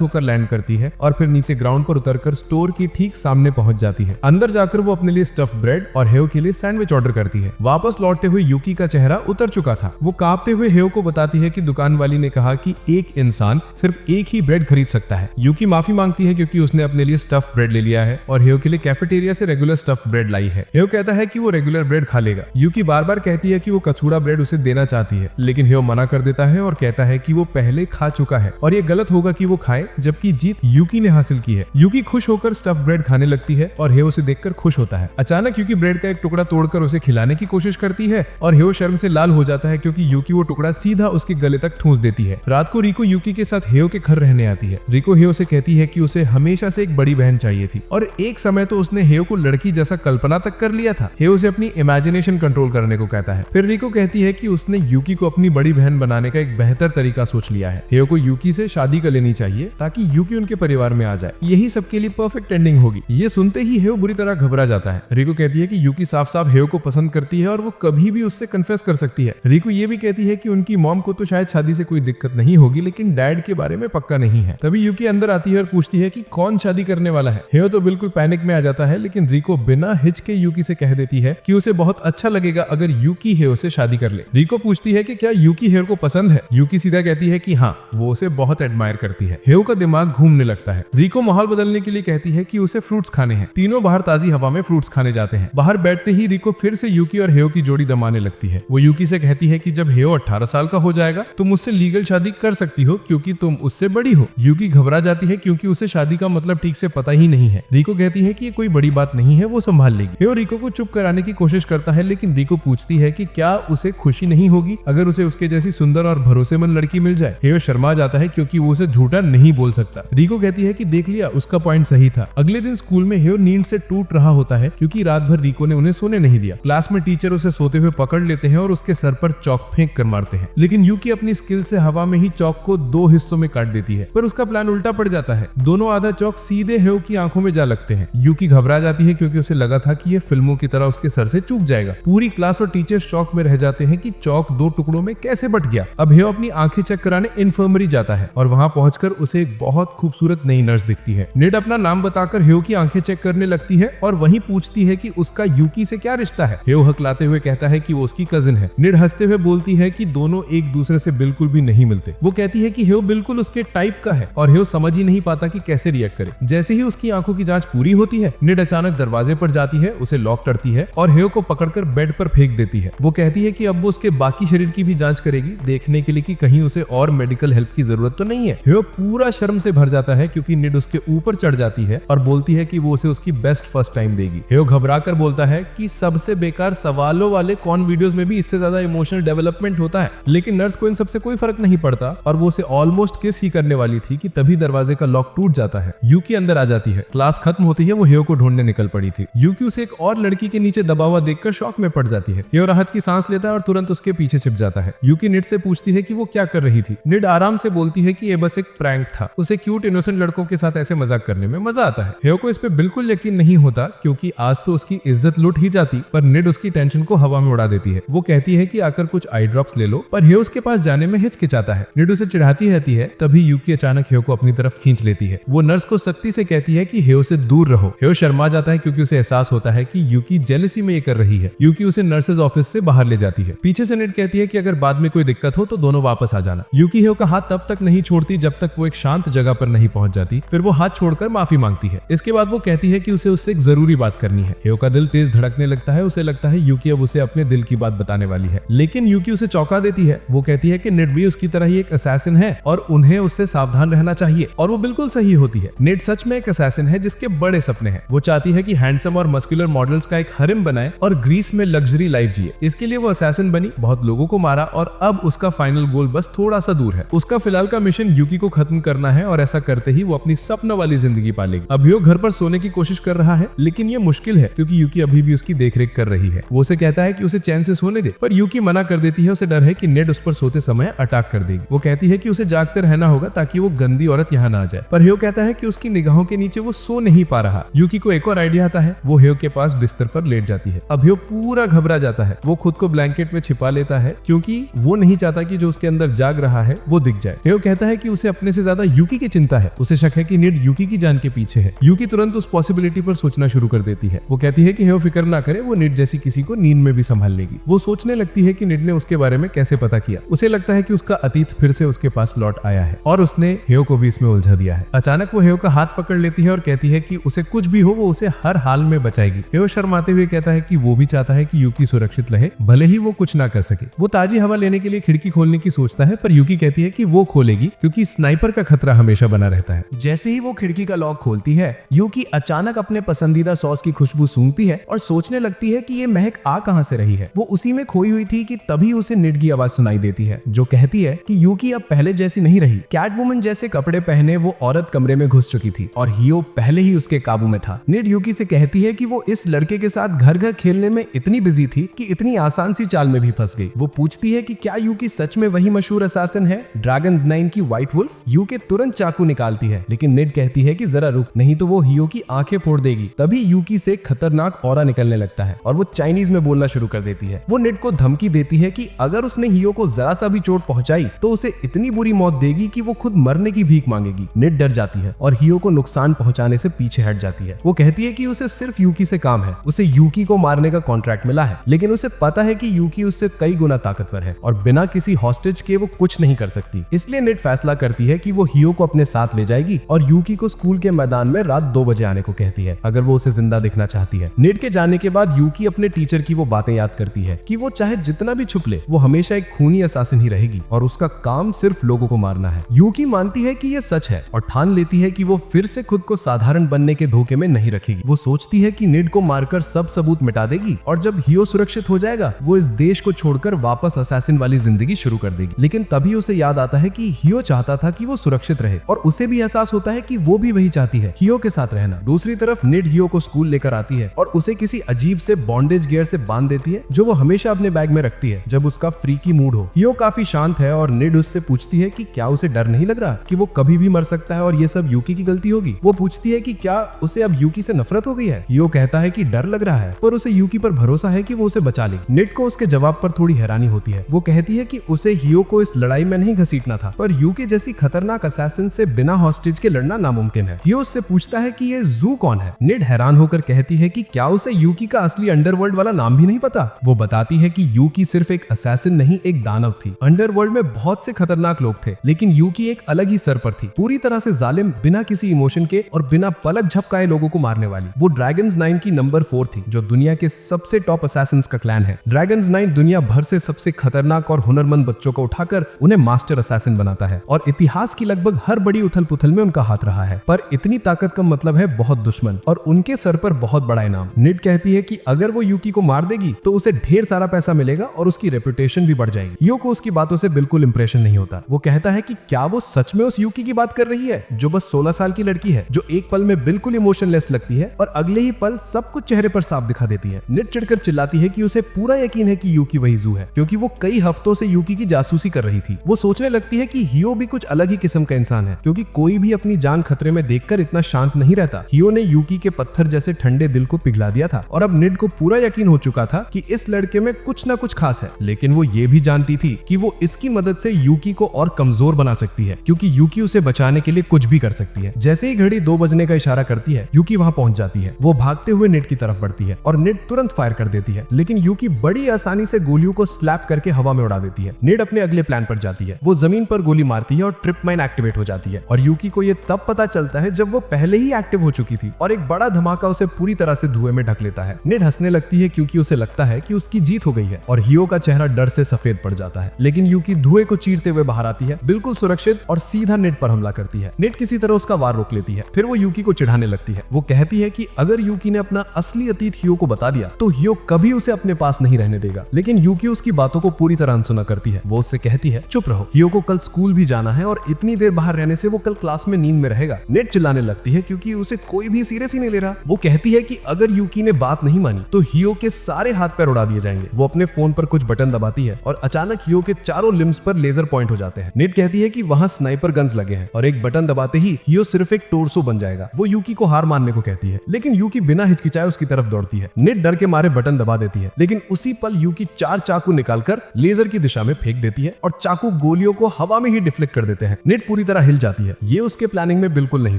[SPEAKER 1] होकर लैंड करती है और फिर नीचे ग्राउंड पर उतर कर स्टोर की ठीक सामने पहुंच जाती है। अंदर जाकर वो अपने लिए स्टफ ब्रेड और हेयो के लिए सैंडविच ऑर्डर करती है। वापस लौटते हुए यूकी का चेहरा उतर चुका था। वो कांपते हुए हेयो को बताती है कि दुकान वाली ने कहा कि एक इंसान सिर्फ एक ही ब्रेड खरीद सकता है। यूकी माफी मांगती है क्योंकि उसने अपने लिए स्टफ ब्रेड ले लिया है और हेयो के लिए कैफेटेरिया से रेगुलर स्टफ ब्रेड लाई है। हेयो कहता है कि वो रेगुलर ब्रेड खा लेगा। यूकी बार बार कहती है कि वो कत्सुडा ब्रेड उसे देना चाहती है, लेकिन हेयो मना कर देता है और कहता है कि वो पहले खा चुका है और ये गलत होगा कि वो खाए, जबकि जीत यूकी ने हासिल की है। यूकी खुश होकर स्टफ ब्रेड खाने लगती है और हेयो उसे देखकर खुश होता है। अचानक यूकी ब्रेड का एक टुकड़ा तोड़कर उसे खिलाने की कोशिश करती है और हेयो शर्म से लाल हो जाता है क्योंकि यूकी वो टुकड़ा सीधा उसके गले तक ठूंस देती है। रात को रिको यूकी के साथ हेयो के घर रहने आती है। रिको हेयो से कहती है कि उसे हमेशा से एक बड़ी बहन चाहिए थी और एक समय तो उसने हेयो को लड़की जैसा कल्पना तक कर लिया था। हेयो उसे अपनी इमेजिनेशन कंट्रोल करने को कहता है। फिर रिको कहती है कि उसने यूकी को अपनी बड़ी बहन बनाने का एक बेहतर तरीका सोच लिया है। हेयो को यूकी से शादी कर लेनी चाहिए ताकि यूकी उनके परिवार में आ जाए। यही सबके लिए परफेक्ट एंडिंग होगी। ये सुनते ही हेयो बुरी तरह घबरा जाता है। रिको कहती है कि यूकी साफ साफ हेयो को पसंद करती है और वो कभी भी उससे कन्फेस कर सकती है। रिको ये भी कहती है कि उनकी मॉम को तो शायद शादी से कोई दिक्कत नहीं होगी, लेकिन डैड के बारे में पक्का नहीं है। तभी यूकी अंदर आती है और पूछती है कि कौन शादी करने वाला है। हेयो तो बिल्कुल पैनिक में आ जाता है, लेकिन रिको बिना हिचके यूकी से कह देती है कि उसे बहुत अच्छा लगेगा अगर यूकी हेयो से शादी कर ले। रिको पूछती है कि क्या यूकी हेयो को पसंद है। यूकी सीधा कहती है कि हाँ, वो उसे बहुत एडमायर करती है। हेयो का दिमाग घूमने लगता है। रिको माहौल बदलने के लिए कहती है कि उसे फ्रूट्स खाने हैं। तीनों बाहर ताजी हवा में फ्रूट्स खाने जाते हैं। बाहर बैठते ही रिको फिर से यूकी और हेयो की जोड़ी दमाने लगती है। वो यूकी से कहती है कि जब हेयो 18 साल का हो जाएगा तुम मुझसे लीगल शादी कर सकती हो क्योंकि तुम उससे बड़ी हो। यूकी घबरा जाती है क्योंकि उसे शादी का मतलब ठीक से पता ही नहीं है। रिको कहती है कि ये कोई बड़ी बात नहीं है, वो संभाल लेगी। हेयो रिको को चुप कराने की कोशिश करता है, लेकिन रिको पूछती है कि क्या उसे खुशी नहीं होगी अगर उसे उसके जैसी सुंदर और भरोसेमंद लड़की मिल जाए। हेयो शर्मा जाता है क्योंकि वो उसे झूठा नहीं बोल सकता। रिको कहती है कि देख लिया, उसका पॉइंट सही था। अगले दिन स्कूल में हेयो नींद से टूट रहा होता है क्योंकि रात भर रिको ने उन्हें सोने नहीं दिया। क्लास में टीचर उसे सोते हुए पकड़ लेते हैं और उसके सर पर चौक फेंक कर मारते हैं, लेकिन यूकी अपनी स्किल से हवा में ही चौक को 2 हिस्सों में काट देती है। पर उसका प्लान उल्टा पड़ जाता है। दोनों आधा चौक सीधे हेयो की आंखों में जा लगते हैं। यूकी घबरा जाती है क्योंकि उसे लगा था कि ये फिल्मों की तरह उसके सर से चूक जाएगा। पूरी क्लास और टीचर शॉक में रह जाते हैं कि चौक 2 टुकड़ों में कैसे बट गया। अब हेयो अपनी आंखें चेक कराने इन्फर्मरी जाता है और वहां पहुंचकर उसे एक बहुत खूबसूरत नई नर्स दिखती है। निड अपना नाम बताकर हेयो की आंखें चेक करने लगती है और वहीं पूछती है कि उसका यूकी से क्या रिश्ता है। हेयो हकलाते हुए कहता है कि वो उसकी कजिन है। निड हंसते हुए बोलती है कि दोनों एक दूसरे से बिल्कुल भी नहीं मिलते। वो कहती है कि हेयो बिल्कुल उसके टाइप का है और हेयो समझ ही नहीं पाता कि कैसे रिएक्ट करे। जैसे ही उसकी आंखों की जांच पूरी होती है, निड अचानक दरवाजे पर जाती है, उसे लॉक करती है और हेयो को पकड़कर बेड पर फेंक देती है। वो कहती है कि अब वो उसके बाकी शरीर की भी जांच करेगी, देखने के लिए कि कहीं उसे और मेडिकल हेल्प की जरूरत तो नहीं है। हेयो पूरा शर्म से भर जाता है क्योंकि निड उसके ऊपर चढ़ जाती है और बोलती है कि वो उसे उसकी बेस्ट फर्स्ट टाइम देगी। हेयो घबरा कर बोलता है कि सबसे बेकार सवालों वाले कॉन वीडियोस में भी इससे ज्यादा इमोशनल डेवलपमेंट होता है, लेकिन नर्स को इन सबसे कोई फर्क नहीं पड़ता और वो उसे ऑलमोस्ट किस ही करने वाली थी कि तभी दरवाजे का लॉक टूट जाता है। यूकी अंदर आ जाती है। क्लास खत्म होती है। वो हेयो को ढूंढने निकल पड़ी थी। यूकी उसे एक और लड़की के नीचे दबा हुआ देखकर शॉक में पड़ जाती है। हेयो राहत की सांस लेता है और तुरंत उसके पीछे छिप जाता है। यूकी निड से पूछती है कि वो क्या कर रही थी। निड आराम से बोलती है कि ये बस एक प्रैंक था। उसे क्यूट इनोसेंट लड़कों के साथ ऐसे मजाक करने में मजा आता है। हेयो को इस पे बिल्कुल यकीन नहीं होता क्योंकि आज तो उसकी इज्जत लुट ही जाती, पर निड उसकी टेंशन को हवा में उड़ा देती है। वो कहती है कि आकर कुछ आई ड्रॉप्स ले लो, पर हेयो उसके पास जाने में हिचकिचाता है। निड उसे चिढ़ाती रहती है। तभी यूकी अचानक हेयो को अपनी तरफ खींच लेती है। वो नर्स को सख्ती से कहती है कि हेयो से दूर रहो। हेयो शर्मा जाता है क्योंकि उसे एहसास होता है कि यूकी जेलसी में ये कर रही है। यूकी उसे नर्सेज ऑफिस से बाहर ले जाती है। पीछे से निड कहती है कि अगर बाद में कोई दिक्कत हो तो दोनों वापस आ जाना। यूकी हेयो का हाथ तब तक नहीं छोड़ती जब तक वो एक शांत जगह पर नहीं पहुंच जाती।
[SPEAKER 2] फिर वो हाथ छोड़कर माफी मांगती है। इसके बाद वो कहती है कि उसे उससे एक जरूरी बात करनी है। ह्यो का दिल तेज धड़कने लगता है। उसे लगता है यूकी अब उसे अपने दिल की बात बताने वाली है, लेकिन यूकी उसे चौंका देती है। वो कहती है कि नेड भी उसकी तरह ही एक असैसिन है और उन्हें उससे सावधान रहना चाहिए, और वो बिल्कुल सही होती है। नेड सच में एक असैसिन है जिसके बड़े सपने हैं। वो चाहती है कि हैंडसम और मस्कुलर मॉडल्स का एक हरिम बनाए और ग्रीस में लग्जरी लाइफ जिए। इसके लिए वो असैसिन बनी, बहुत लोगों को मारा और अब उसका फाइनल गोल बस थोड़ा सा दूर है। उसका फिलहाल का मिशन यूकी को खत्म करना है और ऐसा करते ही वो अपनी सपना वाली जिंदगी पालेगी। अब ह्यो घर पर सोने की कोशिश कर रहा है, लेकिन ये मुश्किल है क्योंकि यूकी अभी भी उसकी देखरेख कर रही है। वो उसे कहता है कि उसे चैन से सोने दे, पर यूकी मना कर देती है। उसे डर है कि नेड उस पर सोते समय अटैक कर देगी। वो कहती है कि उसे जागते रहना होगा ताकि वो गंदी औरत यहाँ ना आ जाए, पर ह्यो कहता है कि उसकी निगाहों के नीचे वो सो नहीं पा रहा। यूकी को एक और आइडिया आता है। वो ह्यो के पास बिस्तर पर लेट जाती है। अब ह्यो पूरा घबरा जाता है। वो खुद को ब्लैंकेट में छिपा लेता है क्योंकि वो नहीं चाहता कि जो उसके अंदर जाग रहा है वो दिख जाए। ह्यो कहता है कि उसे अपने से ज्यादा यूकी की चिंता है। उसे शक है कि नेड यूकी की जान के पीछे है। यूकी तुरंत उस पॉसिबिलिटी पर सोचना शुरू कर देती है। वो कहती है कि ह्यो फिक्र ना करे, वो नेड जैसी किसी को नींद में भी संभाल लेगी। वो सोचने लगती है कि नेड ने उसके बारे में कैसे पता किया। उसे लगता है कि उसका अतीत फिर से उसके पास लौट आया है और उसने ह्यो को भी इसमें उलझा दिया है। अचानक वो ह्यो का हाथ पकड़ लेती है और कहती है कि उसे कुछ भी हो वो उसे हर हाल में बचाएगी। ह्यो शर्माते हुए कहता है कि वो भी चाहता है कि यूकी सुरक्षित रहे, भले ही वो कुछ ना कर सके। वो ताजी हवा लेने के लिए खिड़की खोलने की सोचता है, पर यूकी कहती है कि वो खोलेगी क्योंकि स्नाइपर का खतरा हमेशा बना रहता है।
[SPEAKER 1] जैसे ही वो खिड़की का लॉक खोलती है, यूकी अचानक अपने पसंदीदा सॉस की खुशबू सूंघती है और सोचने लगती है कि ये महक आ कहां से रही है। वो उसी में खोई हुई थी कि तभी उसे नेड की आवाज सुनाई देती है जो कहती है कि यूकी अब पहले जैसी नहीं रही। कैटवुमन जैसे कपड़े पहने वो औरत कमरे में घुस चुकी थी और ह्यो पहले ही उसके काबू में था। नेड यूकी से कहती है कि वो इस लड़के के साथ घर घर खेलने में इतनी बिजी थी कि इतनी आसान सी चाल में भी फंस गई। वो पूछती है कि क्या यूकी सच में वही मशहूर असैसिन है, ड्रैगन्स 9 की व्हाइट वुल्फ। यूकी तुरंत चाकू निकालती है, लेकिन नेड कहती है कि जरा रुक, नहीं तो वो ह्यो की आंखें फोड़ देगी। तभी यूकी से खतरनाक ऑरा निकलने लगता है और वो चाइनीज में बोलना शुरू कर देती है। वो नेड को धमकी देती है कि अगर उसने ह्यो को जरा सा भी चोट पहुंचाई तो उसे इतनी बुरी मौत देगी कि वो खुद मरने की भीख मांगेगी। नेड डर जाती है और ह्यो को नुकसान पहुंचाने से पीछे हट जाती है। वो कहती है कि उसे सिर्फ यूकी से काम है, उसे यूकी को मारने का कॉन्ट्रैक्ट मिला है, लेकिन उसे पता है कि यूकी उससे कई गुना ताकतवर है और बिना किसी हॉस्टेज के वो कुछ नहीं कर सकती। इसलिए नेड फैसला करती है कि वो ह्यो को अपने साथ ले जाएगी और यूकी को स्कूल के मैदान में रात 2 बजे आने को कहती है अगर वो उसे जिंदा दिखना चाहती है। नेड के जाने के बाद यूकी अपने टीचर की वो बातें याद करती है कि वो चाहे जितना भी छुप ले, वो हमेशा एक खूनी असैसिन ही रहेगी और उसका काम सिर्फ लोगों को मारना है। यूकी मानती है कि ये सच है और ठान लेती है कि वो फिर से खुद को साधारण बनने के धोखे में नहीं रखेगी। वो सोचती है कि नेड को मारकर सब सबूत मिटा देगी और जब ह्यो सुरक्षित हो जाएगा वो इस देश को छोड़कर वापस असैसिन वाली जिंदगी शुरू कर देगी। लेकिन तभी उसे याद आता है कि ह्यो चाहता था कि वो सुरक्षित रहे और उसे भी एहसास होता है कि वो भी वही चाहती है, ह्यो के साथ रहना। दूसरी तरफ नेड ह्यो को स्कूल लेकर आती है और उसे किसी अजीब से बॉन्डेज गियर से बांध देती है जो वो हमेशा अपने बैग में रखती है जब उसका फ्रीकी मूड हो। ह्यो काफी शांत है और नेड उससे पूछती है कि क्या उसे डर नहीं लग रहा कि वो कभी भी मर सकता है और ये सब यूकी की गलती होगी। वो पूछती है कि क्या उसे अब यूकी से नफरत हो गई है। ह्यो कहता है कि डर लग रहा है पर उसे यूकी पर भरोसा है कि वो उसे बचा लेगी। नेड को उसके जवाब पर थोड़ी हैरानी होती है। वो कहती है कि उसे ह्यो को इस लड़ाई में नहीं घसीटना था, पर यूकी जैसी खतरनाक असैसिन से बिना हॉस्टेज के लड़ना नामुमकिन है। ह्यो उससे पूछता है कि ये जू कौन है। नेड हैरान होकर कहती है कि क्या उसे यूकी का असली अंडरवर्ल्ड वाला नाम भी नहीं पता। वो बताती है कि यूकी सिर्फ एक असैसिन नहीं, एक दानव थी। अंडरवर्ल्ड में बहुत से खतरनाक लोग थे, लेकिन यूकी एक अलग ही स्तर पर थी, पूरी तरह से जालिम, बिना किसी इमोशन के और बिना पलक झपकाए लोगों को मारने वाली। वो ड्रैगन्स 9 की नंबर 4 थी, जो दुनिया के सबसे टॉप असैसिन्स का क्लैन है। ड्रैगन्स 9 दुनिया भर से सबसे खतरनाक और हुनरमंद बच्चों को उठाकर उन्हें मास्टर असैसिन बनाता है और इतिहास की लगभग हर बड़ी उथल पुथल में उनका हाथ रहा है। पर इतनी ताकत का मतलब है बहुत दुश्मन और उनके सर पर बहुत बड़ा इनाम। नेड कहती है कि अगर वो यूकी को मार देगी तो उसे ढेर सारा पैसा मिलेगा और उसकी रेपुटेशन भी बढ़ जाएगी। ह्यो को उसकी बातों से बिल्कुल इंप्रेशन नहीं होता। वो कहता है कि क्या वो सच में उस यूकी की बात कर रही है जो बस 16 साल की लड़की है, जो एक पल में बिल्कुल इमोशनलेस लगती है और अगले ही पल सब कुछ चेहरे पर साफ दिखा देती है। नेड चिढ़कर चिल्लाती है कि उसे पूरा यकीन है कि यूकी वही जू है, क्योंकि वो कई हफ्तों से यूकी की जासूसी कर रही थी। वो सोचने लगती है कि ह्यो भी कुछ अलग ही किस्म का इंसान है, क्योंकि कोई भी अपनी जान खतरे में देखकर इतना शांत नहीं रहता। ह्यो ने यूकी के पत्थर जैसे ठंडे दिल को पिघला दिया था और अब नेड को पूरा यकीन हो चुका था कि इस लड़के में कुछ ना कुछ खास है। लेकिन वो ये भी जानती थी कि वो इसकी मदद से यूकी को और कमजोर बना सकती है, क्योंकि यूकी उसे बचाने के लिए कुछ भी कर सकती है। जैसे ही घड़ी 2 बजने का इशारा करती है, यूकी वहां पहुंच जाती है। वो भागते हुए नेड की तरफ बढ़ती है और नेड तुरंत फायर कर देती है, लेकिन यूकी बड़ी आसानी से गोलियों को स्लैप करके हवा में उड़ा देती है। नेड अपने अगले प्लान पर जाती है। वो जमीन पर गोली मारती है और ट्रिप माइन एक्टिवेट हो जाती है और यूकी को ये तब पता चलता है जब वो पहले ही एक्टिव हो चुकी थी और एक बड़ा धमाका उसे पूरी तरह से धुएं में ढक लेता है। निड हंसने लगती है क्योंकि उसे लगता है कि उसकी जीत हो गई है और हियो का चेहरा डर से सफेद पड़ जाता है। लेकिन यूकी धुएं को चीरते हुए बाहर आती है, बिल्कुल सुरक्षित, और सीधा निड पर हमला करती है। निड किसी तरह उसका वार रोक लेती है। फिर वो यूकी को चिढ़ाने लगती है। वो कहती है कि अगर यूकी ने अपना असली अतीत हियो को बता दिया तो हियो कभी उसे अपने पास नहीं रहने देगा। लेकिन यूकी उसकी बातों को पूरी तरह अनसुना करती है। वो उससे कहती है, चुप रहो, हियो को कल स्कूल भी जाना है और इतनी देर बाहर रहने से वो कल क्लास में नींद में रहेगा। निड चिल्लाने लगती है क्योंकि उसे कोई भी सीरियस ही नहीं ले रहा। वो कहती है कि अगर यूकी ने बात नहीं मानी तो हियो के सारे हाथ पैर उड़ा दिए जाएंगे। वो अपने फोन पर कुछ बटन दबाती है और अचानक हियो के चारों लिम्स पर लेजर पॉइंट हो जाते हैं। निड कहती है कि वहां स्नाइपर गन्स लगे हैं और एक बटन दबाते ही हियो सिर्फ एक टोर्सो बन जाएगा। वो यूकी को हार मानने को कहती है, लेकिन यूकी बिना हिचकिचाए उसकी तरफ दौड़ती है। निड डर के मारे बटन दबा देती है, लेकिन उसी पल यूकी 4 चाकू निकालकर लेजर की दिशा में फेंक देती है और चाकू गोलियों को हवा में ही डिफ्लेक्ट कर देते हैं। निड पूरी तरह हिल जाती है। ये उसके प्लानिंग में बिल्कुल नहीं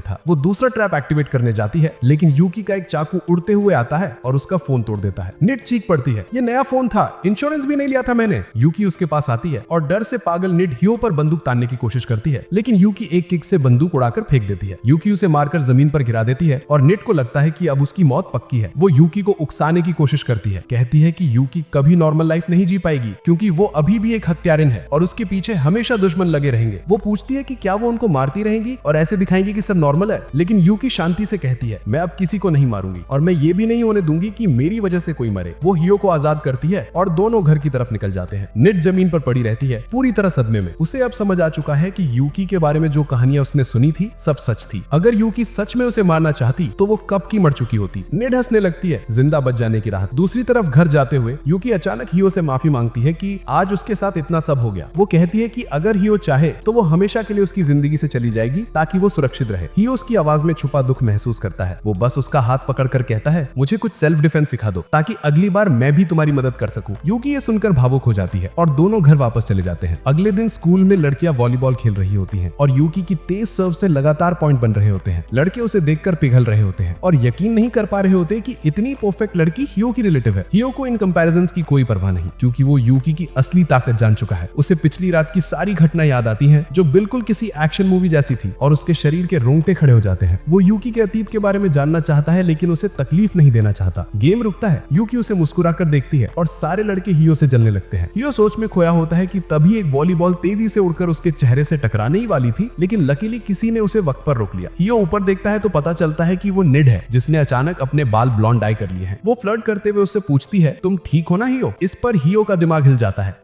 [SPEAKER 1] था। वो दूसरा ट्रैप एक्टिवेट करने जाती है, लेकिन यूकी का एक चाकू उड़ते हुए आता है और उसका फोन तोड़ देता है। निड चीख पड़ती है, ये नया फोन था, इंश्योरेंस भी नहीं लिया था मैंने। यूकी उसके पास आती है और डर से पागल निड हियो पर बंदूक तानने की कोशिश करती है, लेकिन यूकी एक किक से बंदूक उड़ाकर फेंक देती है। यूकी उसे मारकर जमीन पर गिरा देती है और निड को लगता है कि अब उसकी मौत पक्की है। वो यूकी को उकसाने की कोशिश करती है, कहती है कि यूकी कभी नॉर्मल लाइफ नहीं जी पाएगी क्योंकि वो अभी भी एक हत्यारिन है और उसके पीछे हमेशा दुश्मन लगे रहेंगे। वो पूछती है कि क्या वो उनको मारती रहेंगी और ऐसे दिखाएंगी कि सब नॉर्मल है, लेकिन यूकी शांति से कहती है, मैं अब किसी को नहीं मारूंगी और मैं ये भी नहीं होने दूंगी कि मेरी वजह से कोई मरे। वो हियो को आजाद करती है और दोनों घर की तरफ निकल जाते हैं। निड जमीन पर पड़ी रहती है, पूरी तरह सदमे में। उसे अब समझ आ चुका है कि यूकी के बारे में जो कहानियां उसने सुनी थी सब सच थी। अगर यूकी सच में उसे मारना चाहती तो वो कब की मर चुकी होती। निड हंसने लगती है, जिंदा बच जाने की राहत। दूसरी तरफ घर जाते हुए यूकी अचानक हियो से माफी मांगती है कि आज उसके साथ इतना सब हो गया। वो कहती है कि अगर हियो चाहे तो वो हमेशा के लिए उसकी जिंदगी से चली जाएगी ताकि वो सुरक्षित रहे। हियो उसकी आवाज में छुपा दुख महसूस करता है। वो बस उसका हाथ पकड़कर कहता है, मुझे कुछ सेल्फ डिफेंस सिखा दो ताकि अगली बार मैं भी तुम्हारी मदद कर सकूं। यूकी ये सुनकर भावुक हो जाती है और दोनों घर वापस चले जाते हैं। अगले दिन स्कूल में लड़कियां वॉलीबॉल खेल रही होती हैं और यूकी की तेज सर्व से लगातार पॉइंट बन रहे होते हैं। लड़के उसे देखकर पिघल रहे होते हैं और यकीन नहीं कर पा रहे होते कि इतनी परफेक्ट लड़की हियो की रिलेटिव है। हियो को इन कंपैरिजंस की कोई परवाह नहीं क्योंकि वो यूकी की असली ताकत जान चुका है। उसे पिछली रात की सारी घटना याद आती हैं जो बिल्कुल किसी एक्शन मूवी जैसी थी और उसके शरीर के रोंगटे खड़े हो जाते हैं। वो यूकी के अतीत के बारे में जानना चाहता है लेकिन उसे तकलीफ नहीं देना चाहता। गेम रुकता है, यूकी उसे मुस्कुराकर देखती है और सारे लड़के हियो से जलने लगते हैं। हियो सोच में खोया होता है कि तभी एक वॉलीबॉल तेजी से उड़कर उसके चेहरे से टकराने ही वाली थी, लेकिन लकीली किसी ने उसे वक्त पर रोक लिया। हियो ऊपर देखता है तो पता चलता है कि वो निड है जिसने अचानक अपने बाल ब्लॉन्ड डाई कर लिए हैं। वो फ्लर्ट करते हुए उससे पूछती है, तुम ठीक हो ना हियो? इस पर हियो का दिमाग हिल जाता है।